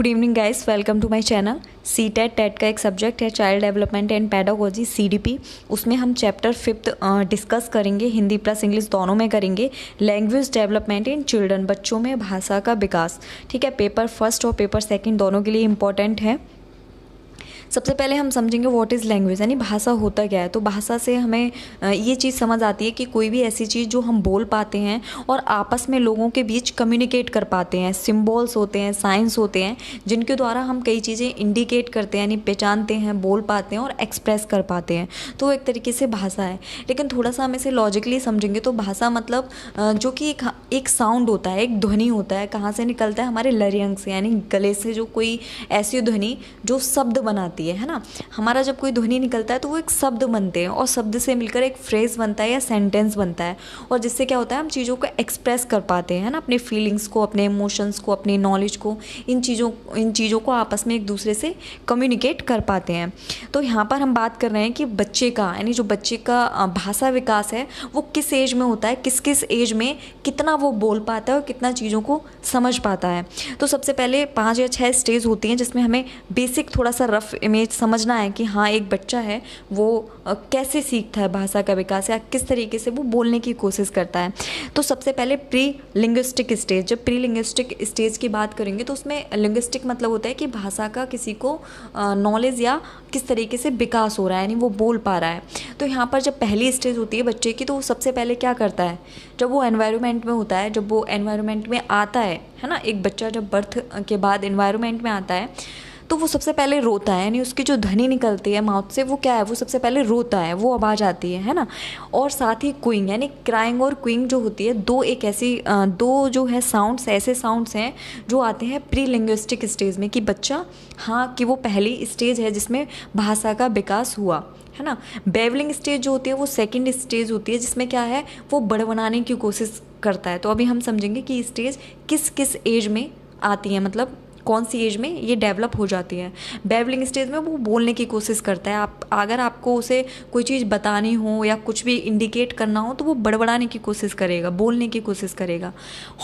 Good evening guys, welcome to my channel. C TET का एक subject है child development and pedagogy CDP। उसमें हम चैप्टर 5 डिस्कस करेंगे, हिंदी प्लस इंग्लिश दोनों में करेंगे। लैंग्वेज डेवलपमेंट इन चिल्ड्रन, बच्चों में भाषा का विकास। ठीक है, पेपर फर्स्ट और पेपर सेकंड दोनों के लिए इंपॉर्टेंट है। सबसे पहले हम समझेंगे व्हाट इज़ लैंग्वेज, यानी भाषा होता क्या है। तो भाषा से हमें ये चीज़ समझ आती है कि कोई भी ऐसी चीज़ जो हम बोल पाते हैं और आपस में लोगों के बीच कम्युनिकेट कर पाते हैं। सिम्बॉल्स होते हैं, साइंस होते हैं, जिनके द्वारा हम कई चीज़ें इंडिकेट करते हैं, यानी पहचानते हैं, बोल पाते हैं और एक्सप्रेस कर पाते हैं। तो वो एक तरीके से भाषा है। लेकिन थोड़ा सा हम इसे लॉजिकली समझेंगे तो भाषा मतलब जो कि एक साउंड होता है, एक ध्वनि होता है। कहाँ से निकलता है? हमारे लरिंग से, यानी गले से जो कोई ऐसी ध्वनि जो शब्द बनाती है ना। हमारा जब कोई ध्वनि निकलता है तो वो एक शब्द बनते हैं और शब्द से मिलकर एक फ्रेज बनता है या सेंटेंस बनता है। और जिससे क्या होता है, हम चीज़ों को एक्सप्रेस कर पाते हैं ना, अपने फीलिंग्स को, अपने इमोशंस को, अपनी नॉलेज को, इन चीज़ों को आपस में एक दूसरे से कम्युनिकेट कर पाते हैं। तो यहाँ पर हम बात कर रहे हैं कि बच्चे का, यानी जो बच्चे का भाषा विकास है वो किस एज में होता है, किस किस एज में कितना वो बोल पाता है और कितना चीज़ों को समझ पाता है। तो सबसे पहले 5 या 6 स्टेज होती हैं जिसमें हमें बेसिक थोड़ा सा रफ इमेज समझना है कि हाँ, एक बच्चा है वो कैसे सीखता है भाषा का विकास, या किस तरीके से वो बोलने की कोशिश करता है। तो सबसे पहले प्री लिंग्विस्टिक स्टेज। जब प्री लिंग्विस्टिक स्टेज की बात करेंगे तो उसमें लिंग्विस्टिक मतलब होता है कि भाषा का किसी को नॉलेज या किस तरीके से विकास हो रहा है, यानी वो बोल पा रहा है। तो यहाँ पर जब पहली स्टेज होती है बच्चे की, तो वो सबसे पहले क्या करता है, जब वो एनवायरनमेंट में होता है, जब वो एनवायरनमेंट में आता है ना, एक बच्चा जब बर्थ के बाद एनवायरनमेंट में आता है तो वो सबसे पहले रोता है, यानी उसकी जो ध्वनि निकलती है माउथ से वो क्या है, वो सबसे पहले रोता है, वो आवाज़ आती है ना। और साथ ही क्विंग, यानी क्राइंग और क्विंग जो होती है, दो जो है साउंड्स, ऐसे साउंड्स हैं जो आते हैं प्री लिंग्विस्टिक स्टेज में, कि बच्चा हाँ, कि वो पहली स्टेज है जिसमें भाषा का विकास हुआ है ना। बेवलिंग स्टेज जो होती है वो सेकंड स्टेज होती है, जिसमें क्या है, वो बड़बड़ाने की कोशिश करता है। तो अभी हम समझेंगे कि स्टेज किस किस एज में आती है, मतलब कौन सी एज में ये डेवलप हो जाती है। बेवलिंग स्टेज में वो बोलने की कोशिश करता है। अगर आपको उसे कोई चीज़ बतानी हो या कुछ भी इंडिकेट करना हो तो वो बड़बड़ाने की कोशिश करेगा, बोलने की कोशिश करेगा।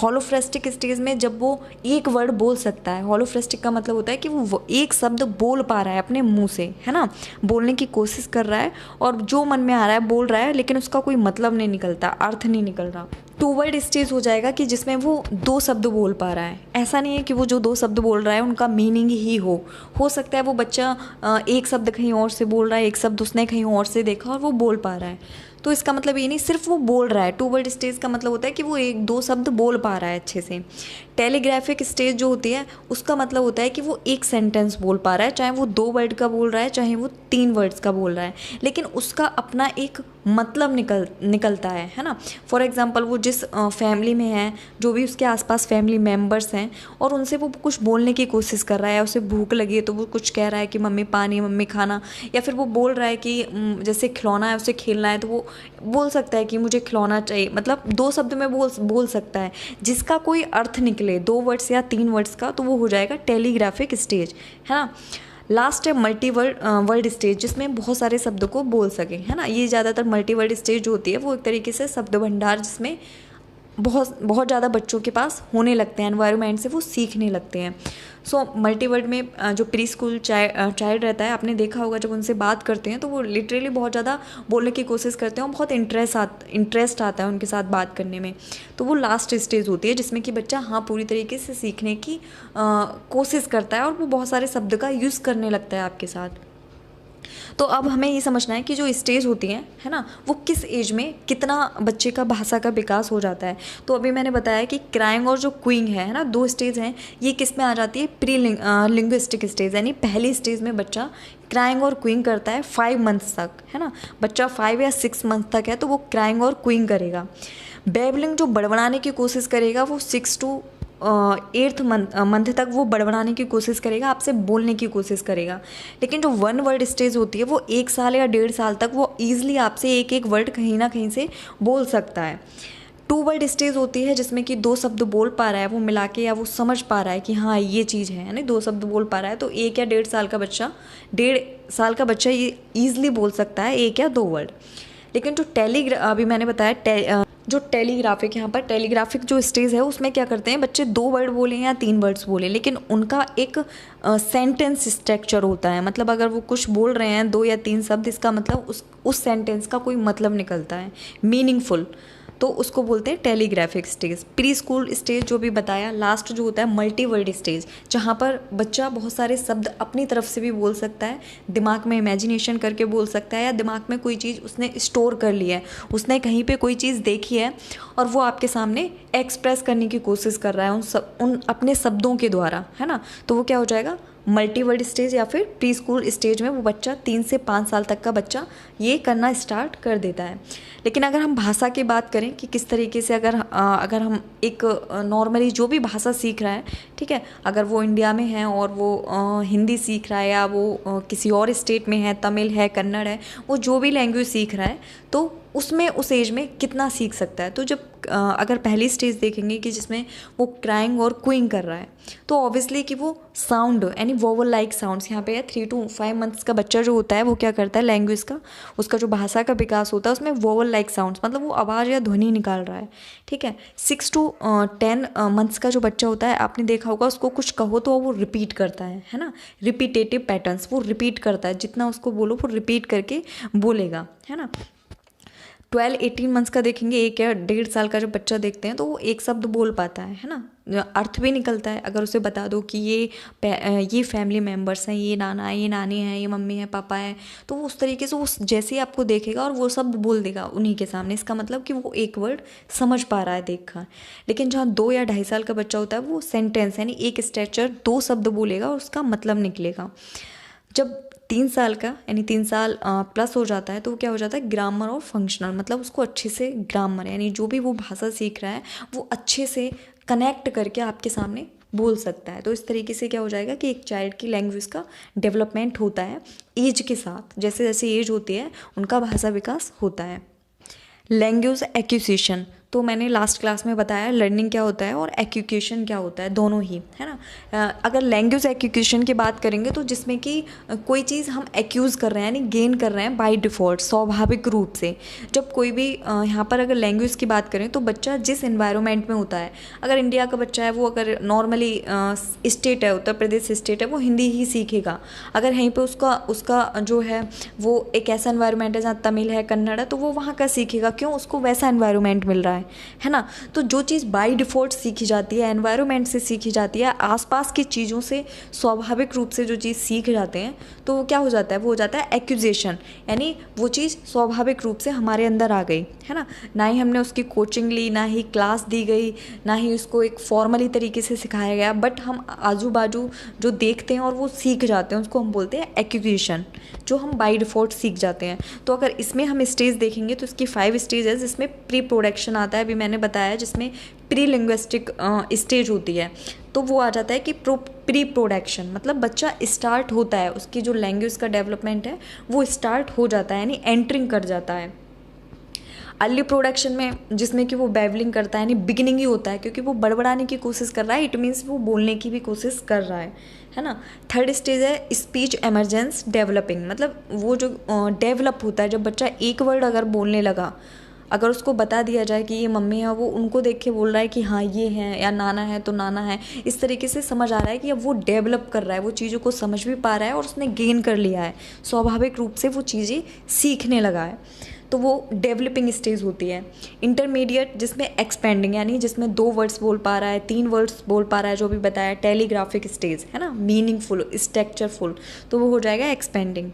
होलोफ्रेस्टिक स्टेज में जब वो एक वर्ड बोल सकता है, होलोफ्रेस्टिक का मतलब होता है कि वो एक शब्द बोल पा रहा है अपने मुंह से, है ना, बोलने की कोशिश कर रहा है और जो मन में आ रहा है बोल रहा है, लेकिन उसका कोई मतलब नहीं निकलता, अर्थ नहीं निकल रहा। 2 वर्ड स्टेज हो जाएगा कि जिसमें वो 2 शब्द बोल पा रहा है। ऐसा नहीं है कि वो जो 2 शब्द बोल रहा है उनका मीनिंग ही हो सकता है वो बच्चा एक शब्द कहीं और से बोल रहा है, एक शब्द उसने कहीं और से देखा और वो बोल पा रहा है। तो इसका मतलब ये नहीं सिर्फ वो बोल रहा है। 2 वर्ड स्टेज का मतलब होता है कि वो 1-2 शब्द बोल पा रहा है अच्छे से। टेलीग्राफिक स्टेज जो होती है उसका मतलब होता है कि वो एक सेंटेंस बोल पा रहा है, चाहे वो 2 वर्ड का बोल रहा है, चाहे वो 3 वर्ड्स का बोल रहा है, लेकिन उसका अपना एक मतलब निकलता है ना। फॉर एग्जांपल वो जिस फैमिली में है, जो भी उसके आसपास फैमिली मेम्बर्स हैं और उनसे वो कुछ बोलने की कोशिश कर रहा है, उसे भूख लगी है तो वो कुछ कह रहा है कि मम्मी पानी, मम्मी खाना, या फिर वो बोल रहा है कि जैसे खिलौना है उसे खेलना है तो वो बोल सकता है कि मुझे खिलौना चाहिए, मतलब 2 शब्द में बोल सकता है जिसका कोई अर्थ निकले, 2 वर्ड्स या 3 वर्ड्स का, तो वो हो जाएगा टेलीग्राफिक स्टेज, है ना। लास्ट है मल्टी वर्ड स्टेज, जिसमें बहुत सारे शब्द को बोल सके, है ना। ये ज़्यादातर मल्टी वर्ड स्टेज जो होती है वो एक तरीके से शब्द भंडार जिसमें बहुत ज़्यादा बच्चों के पास होने लगते हैं, एनवायरनमेंट से वो सीखने लगते हैं। सो मल्टी वर्ड में जो प्री स्कूल चाइल्ड रहता है, आपने देखा होगा जब उनसे बात करते हैं तो वो लिटरली बहुत ज़्यादा बोलने की कोशिश करते हैं और बहुत इंटरेस्ट आता है उनके साथ बात करने में। तो वो लास्ट स्टेज होती है जिसमें कि बच्चा हाँ पूरी तरीके से सीखने की कोशिश करता है और वो बहुत सारे शब्द का यूज़ करने लगता है आपके साथ। तो अब हमें ये समझना है कि जो स्टेज होती हैं, है ना, वो किस एज में कितना बच्चे का भाषा का विकास हो जाता है। तो अभी मैंने बताया कि क्राइंग और जो क्विंग है ना, 2 स्टेज हैं, ये किस में आ जाती है, प्री लिंग्विस्टिक स्टेज, यानी पहली स्टेज में बच्चा क्राइंग और क्विंग करता है 5 मंथ्स तक, है ना। बच्चा 5 या 6 मंथ तक है तो वो क्राइंग और क्विंग करेगा। बेबलिंग जो बड़बड़ाने की कोशिश करेगा वो 6 to 8th मंथ तक वो बड़बड़ाने की कोशिश करेगा, आपसे बोलने की कोशिश करेगा। लेकिन जो 1 वर्ड स्टेज होती है वो 1 साल या 1.5 साल तक वो ईजिली आपसे एक वर्ड कहीं ना कहीं से बोल सकता है। 2 वर्ड स्टेज होती है जिसमें कि 2 शब्द बोल पा रहा है, वो मिला के या वो समझ पा रहा है कि हाँ ये चीज़ है, यानी 2 शब्द बोल पा रहा है। तो 1 या 1.5 साल का बच्चा, 1.5 साल का बच्चा ये ईजिली बोल सकता है 1 या 2 वर्ड। लेकिन जो अभी मैंने बताया जो टेलीग्राफिक, यहाँ पर टेलीग्राफिक जो स्टेज है उसमें क्या करते हैं बच्चे 2 वर्ड बोलें या 3 वर्ड्स बोलें, लेकिन उनका एक सेंटेंस स्ट्रक्चर होता है। मतलब अगर वो कुछ बोल रहे हैं 2 या 3 शब्द, इसका मतलब उस सेंटेंस का कोई मतलब निकलता है, मीनिंगफुल, तो उसको बोलते हैं telegraphic stage. Pre school stage जो भी बताया, लास्ट जो होता है मल्टी वर्ड स्टेज, जहाँ पर बच्चा बहुत सारे शब्द अपनी तरफ से भी बोल सकता है, दिमाग में इमेजिनेशन करके बोल सकता है, या दिमाग में कोई चीज़ उसने स्टोर कर लिया है, उसने कहीं पे कोई चीज़ देखी है और वो आपके सामने एक्सप्रेस करने की कोशिश कर रहा है उन अपने शब्दों के द्वारा, है ना। तो वो क्या हो जाएगा, मल्टी वर्ड स्टेज या फिर प्री स्कूल स्टेज में वो बच्चा 3 से 5 साल तक का बच्चा ये करना स्टार्ट कर देता है। लेकिन अगर हम भाषा की बात करें कि किस तरीके से अगर हम एक नॉर्मली जो भी भाषा सीख रहा है, ठीक है, अगर वो इंडिया में है और वो हिंदी सीख रहा है, या वो किसी और स्टेट में है, तमिल है, कन्नड़ है, वो जो भी लैंग्वेज सीख रहा है, तो उसमें उस एज में कितना सीख सकता है। तो जब अगर पहली स्टेज देखेंगे कि जिसमें वो क्राइंग और क्विंग कर रहा है, तो ऑब्वियसली कि वो साउंड यानी वोवल लाइक साउंड्स यहाँ पे है। 3 to 5 मंथ्स का बच्चा जो होता है वो क्या करता है, लैंग्वेज का, उसका जो भाषा का विकास होता है उसमें वोवल लाइक साउंड्स, मतलब वो आवाज़ या ध्वनि निकाल रहा है, ठीक है। 6 to 10 मंथ्स का जो बच्चा होता है, आपने देखा होगा उसको कुछ कहो तो वो रिपीट करता है ना, रिपीटेटिव पैटर्न्स वो रिपीट करता है, जितना उसको बोलो वो रिपीट करके बोलेगा, है ना। 12-18 मंथ्स का देखेंगे, 1 या 1.5 साल का जब बच्चा देखते हैं तो वो एक शब्द बोल पाता है ना, अर्थ भी निकलता है। अगर उसे बता दो कि ये फैमिली मेम्बर्स हैं, ये नाना है, ये नानी है, ये मम्मी है, पापा है, तो वो उस तरीके से वो जैसे ही आपको देखेगा और वो शब्द बोल देगा उन्हीं के सामने, इसका मतलब कि वो एक वर्ड समझ पा रहा है देखकर। लेकिन जहाँ 2 या 2.5 साल का बच्चा होता है वो सेंटेंस यानी एक स्ट्रक्चर 2 शब्द बोलेगा और उसका मतलब निकलेगा। जब 3 साल का यानी 3 साल प्लस हो जाता है तो वो क्या हो जाता है, ग्रामर और फंक्शनल, मतलब उसको अच्छे से ग्रामर यानी जो भी वो भाषा सीख रहा है वो अच्छे से कनेक्ट करके आपके सामने बोल सकता है। तो इस तरीके से क्या हो जाएगा कि एक चाइल्ड की लैंग्वेज का डेवलपमेंट होता है एज के साथ, जैसे जैसे एज होती है उनका भाषा विकास होता है। लैंग्वेज एक्विजिशन, तो मैंने लास्ट क्लास में बताया लर्निंग क्या होता है और एक्विजिशन क्या होता है, दोनों ही, है ना। अगर लैंग्वेज एक्विजिशन की बात करेंगे तो जिसमें कि कोई चीज़ हम एक्यूज़ कर रहे हैं यानी गेन कर रहे हैं बाय डिफ़ॉल्ट, स्वाभाविक रूप से। जब कोई भी यहाँ पर अगर लैंग्वेज की बात करें तो बच्चा जिस एनवायरनमेंट में होता है, अगर इंडिया का बच्चा है वो अगर नॉर्मली स्टेट है, उत्तर प्रदेश स्टेट है, वो हिंदी ही सीखेगा। अगर यहीं पर उसका जो है वो एक ऐसा एनवायरनमेंट है जहाँ तमिल है, कन्नड़ है, तो वो वहाँ का सीखेगा, क्यों, उसको वैसा एनवायरनमेंट मिल रहा है ना। तो जो चीज़ बाय डिफ़ॉल्ट सीखी जाती है, एनवायरनमेंट से सीखी जाती है, आसपास की चीज़ों से स्वाभाविक रूप से जो चीज़ सीख जाते हैं, तो वो क्या हो जाता है, वो हो जाता है एक्विजिशन, यानी वो चीज़ स्वाभाविक रूप से हमारे अंदर आ गई, है ना। ना ही हमने उसकी कोचिंग ली, ना ही क्लास दी गई, ना ही उसको एक फॉर्मली तरीके से सिखाया गया, बट हम आजू बाजू जो देखते हैं और वो सीख जाते हैं उसको हम बोलते हैं एक्विजिशन, जो हम बाय डिफ़ॉल्ट सीख जाते हैं। तो अगर इसमें हम स्टेज देखेंगे तो इसकी 5 स्टेज है, जिसमें प्री प्रोडक्शन आता है, अभी मैंने बताया, जिसमें प्री लिंग्विस्टिक स्टेज होती है, तो वो आ जाता है कि प्री प्रोडक्शन, मतलब बच्चा स्टार्ट होता है, उसकी जो लैंग्वेज का डेवलपमेंट है वो स्टार्ट हो जाता है यानी एंटरिंग कर जाता है। अर्ली प्रोडक्शन में जिसमें कि वो बैबलिंग करता है यानी बिगिनिंग ही होता है, क्योंकि वो बड़बड़ाने की कोशिश कर रहा है, इट मीन्स वो बोलने की भी कोशिश कर रहा है ना। थर्ड स्टेज है स्पीच एमरजेंस डेवलपिंग, मतलब वो जो डेवलप होता है जब बच्चा एक वर्ड अगर बोलने लगा, अगर उसको बता दिया जाए कि ये मम्मी है, वो उनको देख के बोल रहा है कि हाँ ये है, या नाना है तो नाना है, इस तरीके से समझ आ रहा है कि अब वो डेवलप कर रहा है, वो चीज़ों को समझ भी पा रहा है और उसने गेन कर लिया है, स्वाभाविक रूप से वो चीज़ें सीखने लगा है, तो वो डेवलपिंग स्टेज होती है। इंटरमीडिएट जिसमें एक्सपेंडिंग यानी जिसमें 2 वर्ड्स बोल पा रहा है, 3 वर्ड्स बोल पा रहा है, जो भी बताया। टेलीग्राफिक स्टेज है ना, मीनिंगफुल, स्ट्रक्चरफुल, तो वो हो जाएगा एक्सपेंडिंग।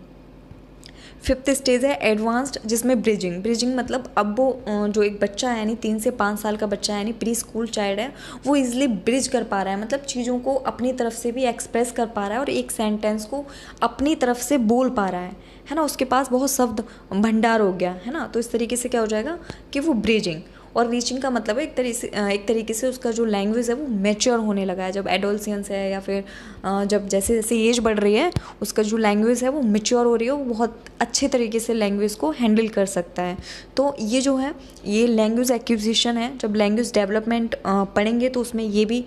5th स्टेज है एडवांस्ड, जिसमें ब्रिजिंग मतलब अब वो जो एक बच्चा है यानी 3 से 5 साल का बच्चा है यानी प्री स्कूल चाइल्ड है, वो इजीली ब्रिज कर पा रहा है, मतलब चीज़ों को अपनी तरफ से भी एक्सप्रेस कर पा रहा है और एक सेंटेंस को अपनी तरफ से बोल पा रहा है ना, उसके पास बहुत शब्द भंडार हो गया है ना। तो इस तरीके से क्या हो जाएगा कि वो ब्रिजिंग। और रीचिंग का मतलब है एक तरीके से उसका जो लैंग्वेज है वो मैच्योर होने लगा है, जब एडोलसेंस है या फिर जब जैसे जैसे एज बढ़ रही है उसका जो लैंग्वेज है वो मैच्योर हो रही है, वो बहुत अच्छे तरीके से लैंग्वेज को हैंडल कर सकता है। तो ये जो है ये लैंग्वेज एक्विजिशन है। जब लैंग्वेज डेवलपमेंट पढ़ेंगे तो उसमें ये भी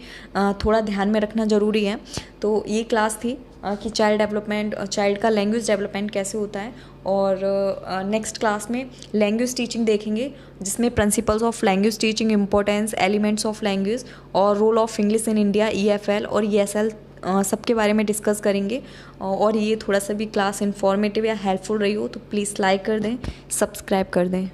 थोड़ा ध्यान में रखना ज़रूरी है। तो ये क्लास थी कि चाइल्ड का लैंग्वेज डेवलपमेंट कैसे होता है। और नेक्स्ट क्लास में लैंग्वेज टीचिंग देखेंगे, जिसमें principles of language teaching, importance, elements of language और role of English in India, EFL और ESL सबके बारे में डिस्कस करेंगे। और ये थोड़ा सा भी क्लास इन्फॉर्मेटिव या हेल्पफुल रही हो तो प्लीज़ लाइक कर दें, सब्सक्राइब कर दें।